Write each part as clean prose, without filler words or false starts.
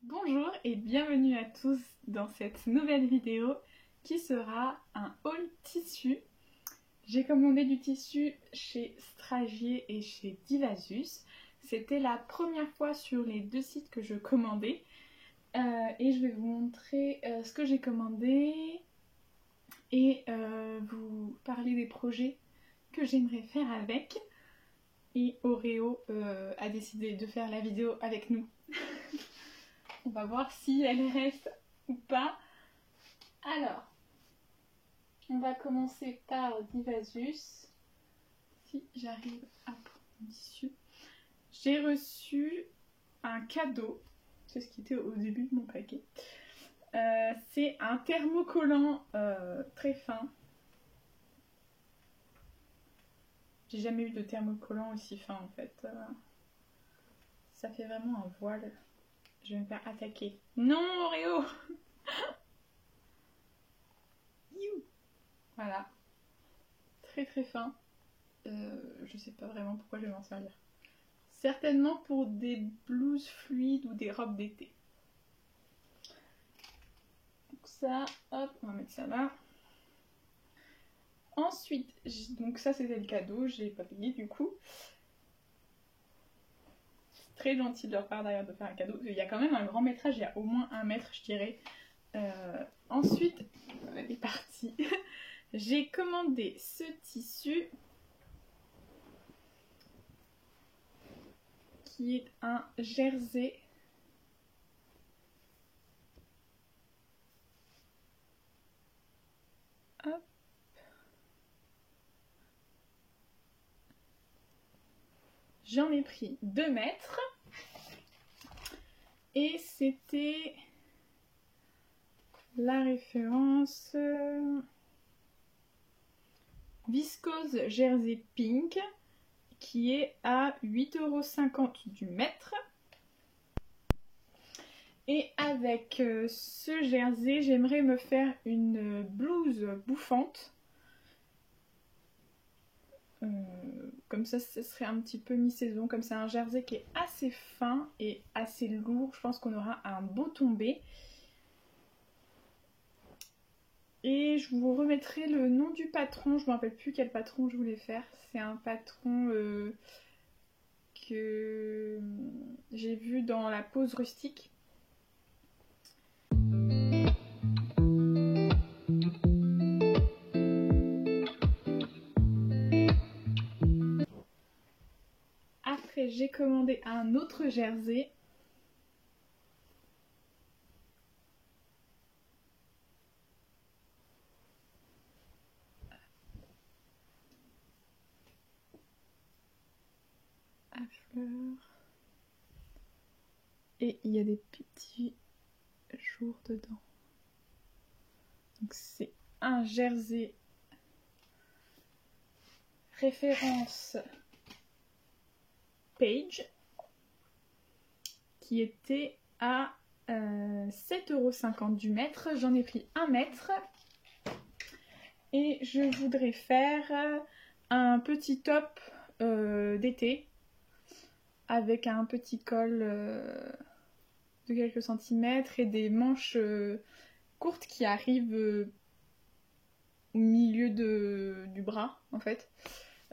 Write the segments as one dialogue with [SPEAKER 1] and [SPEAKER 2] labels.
[SPEAKER 1] Bonjour et bienvenue à tous dans cette nouvelle vidéo qui sera un haul tissu. J'ai commandé du tissu chez Stragier et chez Divasus. C'était la première fois sur les deux sites que je commandais. Et je vais vous montrer ce que j'ai commandé et vous parler des projets que j'aimerais faire avec. Et Oreo a décidé de faire la vidéo avec nous. On va voir si elle reste ou pas. Alors, on va commencer par Divasus. Si j'arrive à prendre mon tissu. J'ai reçu un cadeau. C'est ce qui était au début de mon paquet. C'est un thermocollant très fin. J'ai jamais eu de thermocollant aussi fin en fait. Ça fait vraiment un voile. Je vais me faire attaquer. Non, Oreo. Voilà. Très très fin. Je sais pas vraiment pourquoi je vais m'en servir. Certainement pour des blouses fluides ou des robes d'été. Donc ça, hop, on va mettre ça là. Ensuite, donc ça c'était le cadeau, je l'ai pas payé du coup. Très gentil de leur part d'ailleurs de faire un cadeau. Il y a quand même un grand métrage, il y a au moins 1 mètre je dirais. Ensuite, elle est partie. J'ai commandé ce tissu qui est un jersey. Hop. J'en ai pris 2 mètres. Et c'était la référence Viscose Jersey Pink qui est à 8,50 € du mètre. Et avec ce jersey, j'aimerais me faire une blouse bouffante. Comme ça, ce serait un petit peu mi-saison. Comme c'est un jersey qui est assez fin et assez lourd, je pense qu'on aura un beau tombé. Et je vous remettrai le nom du patron. Je ne me rappelle plus quel patron je voulais faire. C'est un patron que j'ai vu dans la pause rustique. Après, j'ai commandé un autre jersey. À fleurs. Et il y a des petits jours dedans. Donc c'est un jersey référence Page qui était à 7,50 € du mètre. J'en ai pris 1 mètre. Et je voudrais faire un petit top d'été avec un petit col de quelques centimètres et des manches courtes qui arrivent au milieu du bras en fait.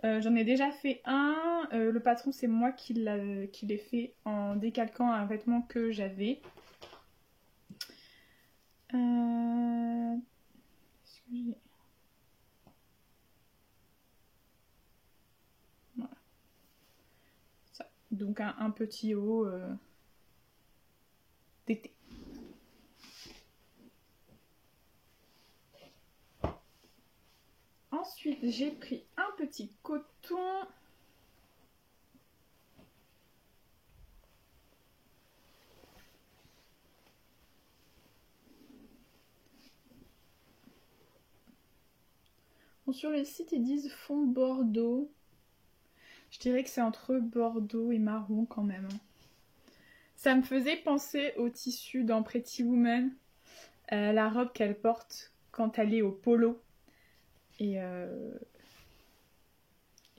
[SPEAKER 1] J'en ai déjà fait un, le patron c'est moi qui l'ai fait en décalquant un vêtement que j'avais. Est-ce que j'ai... Voilà. Ça. Donc un petit haut d'été. Ensuite, j'ai pris un petit coton. Bon, sur le site, ils disent fond bordeaux. Je dirais que c'est entre bordeaux et marron quand même. Ça me faisait penser au tissu dans Pretty Woman. La robe qu'elle porte quand elle est au polo. Et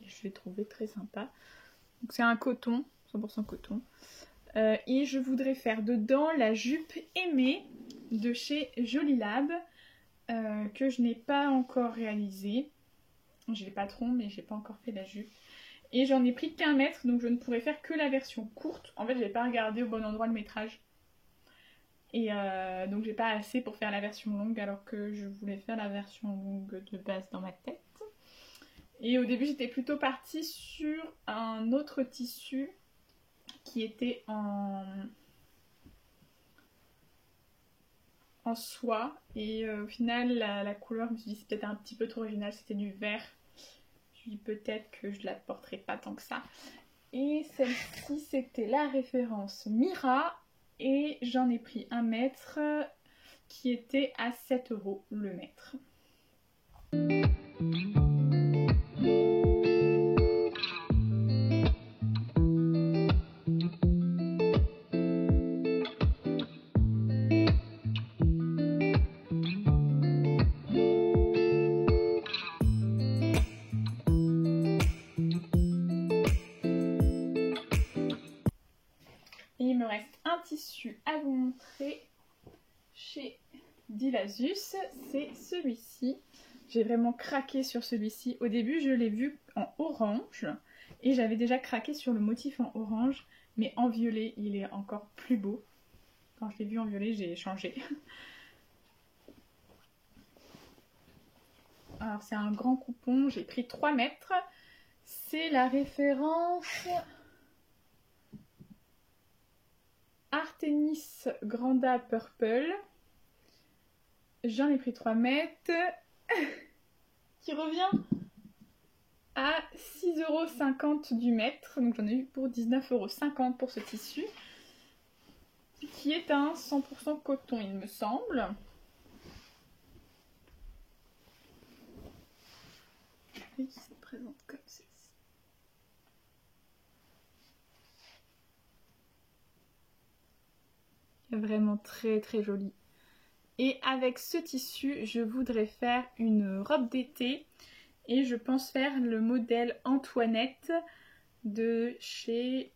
[SPEAKER 1] je l'ai trouvé très sympa. Donc c'est un coton, 100% coton. Et je voudrais faire dedans la jupe aimée de chez Jolilab, que je n'ai pas encore réalisée. J'ai les patrons, mais j'ai pas encore fait la jupe. Et j'en ai pris qu'un mètre, donc je ne pourrais faire que la version courte. En fait, j'ai pas regardé au bon endroit le métrage. Et donc j'ai pas assez pour faire la version longue, alors que je voulais faire la version longue de base dans ma tête. Et au début, j'étais plutôt partie sur un autre tissu qui était en soie. Et au final, la couleur, je me suis dit, c'est peut-être un petit peu trop original, c'était du vert. Je me dis peut-être que je la porterai pas tant que ça. Et celle-ci, c'était la référence Mira. Et j'en ai pris un mètre qui était à 7 € le mètre. Et il me reste un tissu à vous montrer chez Divasus, c'est celui-ci. J'ai vraiment craqué sur celui-ci. Au début, je l'ai vu en orange et j'avais déjà craqué sur le motif en orange, mais en violet, il est encore plus beau. Quand je l'ai vu en violet, j'ai changé. Alors, c'est un grand coupon, j'ai pris 3 mètres. C'est la référence Artemis Granda Purple. J'en ai pris 3 mètres. Qui revient à 6,50 € du mètre. Donc j'en ai eu pour 19,50 € pour ce tissu. Qui est un 100% coton, il me semble. Et qui se présente comme ceci. Vraiment très très joli. Et avec ce tissu, je voudrais faire une robe d'été. Et je pense faire le modèle Antoinette de chez...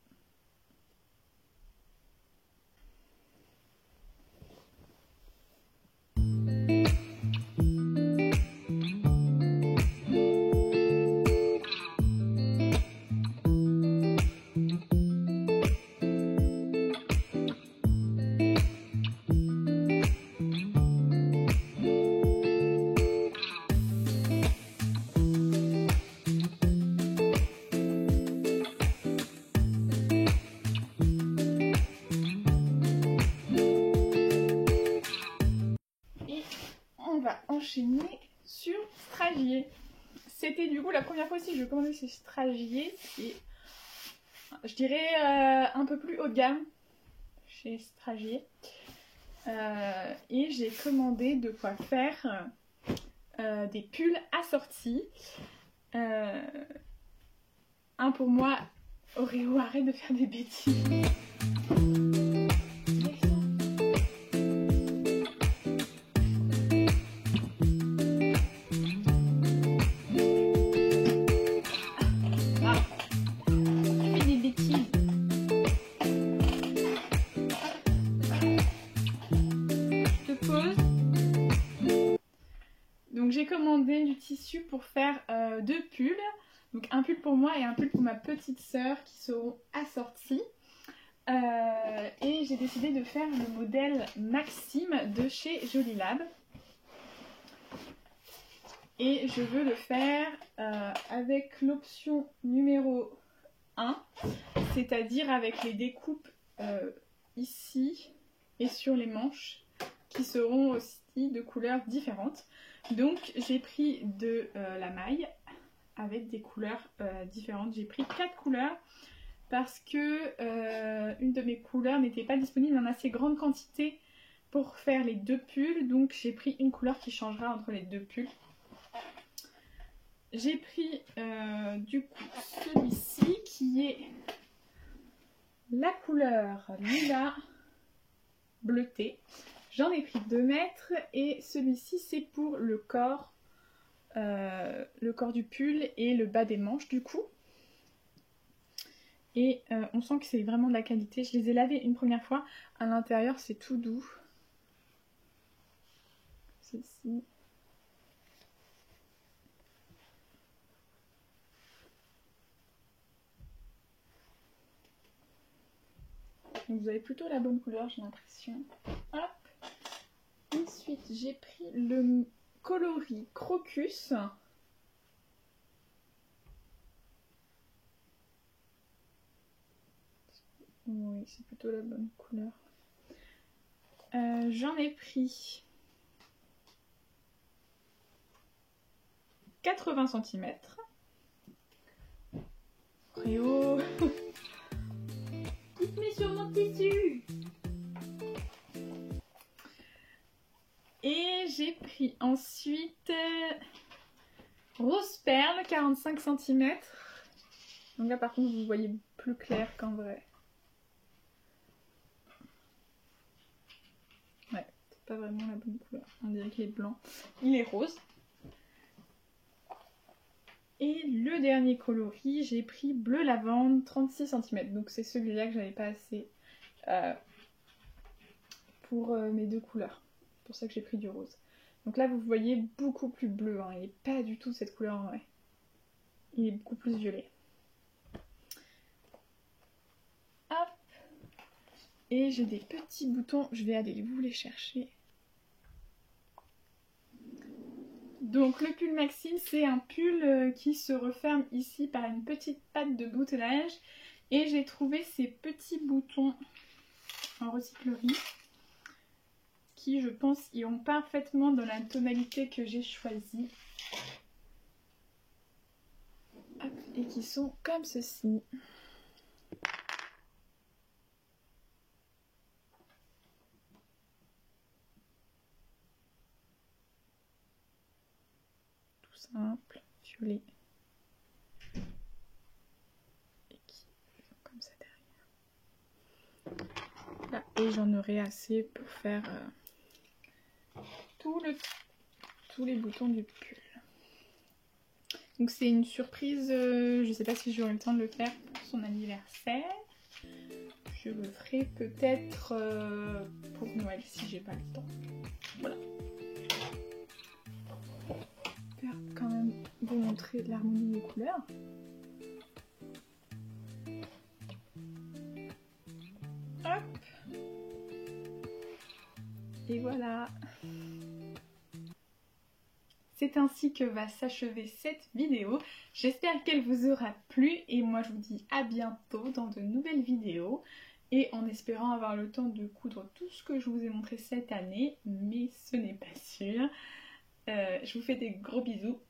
[SPEAKER 1] enchaîner sur Stragier. C'était du coup la première fois aussi que je commandais chez Stragier. Et je dirais un peu plus haut de gamme chez Stragier. Et j'ai commandé de quoi faire des pulls assortis. Un pour moi, Oreo, arrête de faire des bêtises. Donc j'ai commandé du tissu pour faire 2 pulls. Donc un pull pour moi et un pull pour ma petite sœur qui seront assortis. Et j'ai décidé de faire le modèle Maxime de chez Jolilab. Et je veux le faire avec l'option numéro 1, c'est-à-dire avec les découpes ici et sur les manches qui seront aussi de couleurs différentes. Donc j'ai pris de la maille avec des couleurs différentes. J'ai pris 4 couleurs parce que une de mes couleurs n'était pas disponible en assez grande quantité pour faire les 2 pulls. Donc j'ai pris une couleur qui changera entre les 2 pulls. J'ai pris du coup celui-ci qui est la couleur lilas bleuté. J'en ai pris 2 mètres et celui-ci c'est pour le corps du pull et le bas des manches du coup. Et on sent que c'est vraiment de la qualité. Je les ai lavés une première fois. À l'intérieur, c'est tout doux. Ceci. Donc vous avez plutôt la bonne couleur, j'ai l'impression. Hop. Ensuite, j'ai pris le coloris Crocus. Oui, c'est plutôt la bonne couleur. J'en ai pris 80 cm. Réo.
[SPEAKER 2] Tu te mets sur mon tissu.
[SPEAKER 1] Et j'ai pris ensuite Rose Perle, 45 cm. Donc là par contre vous voyez plus clair qu'en vrai. Ouais, c'est pas vraiment la bonne couleur. On dirait qu'il est blanc. Il est rose. Et le dernier coloris, j'ai pris bleu lavande, 36 cm. Donc c'est celui-là que j'avais pas assez pour mes deux couleurs. C'est pour ça que j'ai pris du rose. Donc là vous voyez beaucoup plus bleu, hein. Il n'est pas du tout cette couleur en vrai. Il est beaucoup plus violet. Hop. Et j'ai des petits boutons, je vais aller vous les chercher. Donc le pull Maxine, c'est un pull qui se referme ici par une petite patte de boutonnage. Et j'ai trouvé ces petits boutons en recyclerie qui, je pense, iront parfaitement dans la tonalité que j'ai choisie. Hop, et qui sont comme ceci. Tout simple, violet. Et qui sont comme ça derrière. Là, et j'en aurai assez pour faire tous les boutons du pull. Donc c'est une surprise, je sais pas si j'aurai le temps de le faire pour son anniversaire. Je le ferai peut-être pour Noël si j'ai pas le temps. Voilà. Je vais quand même vous montrer l'harmonie des couleurs. Hop. Et voilà. C'est ainsi que va s'achever cette vidéo. J'espère qu'elle vous aura plu et moi je vous dis à bientôt dans de nouvelles vidéos. Et en espérant avoir le temps de coudre tout ce que je vous ai montré cette année, mais ce n'est pas sûr. Je vous fais des gros bisous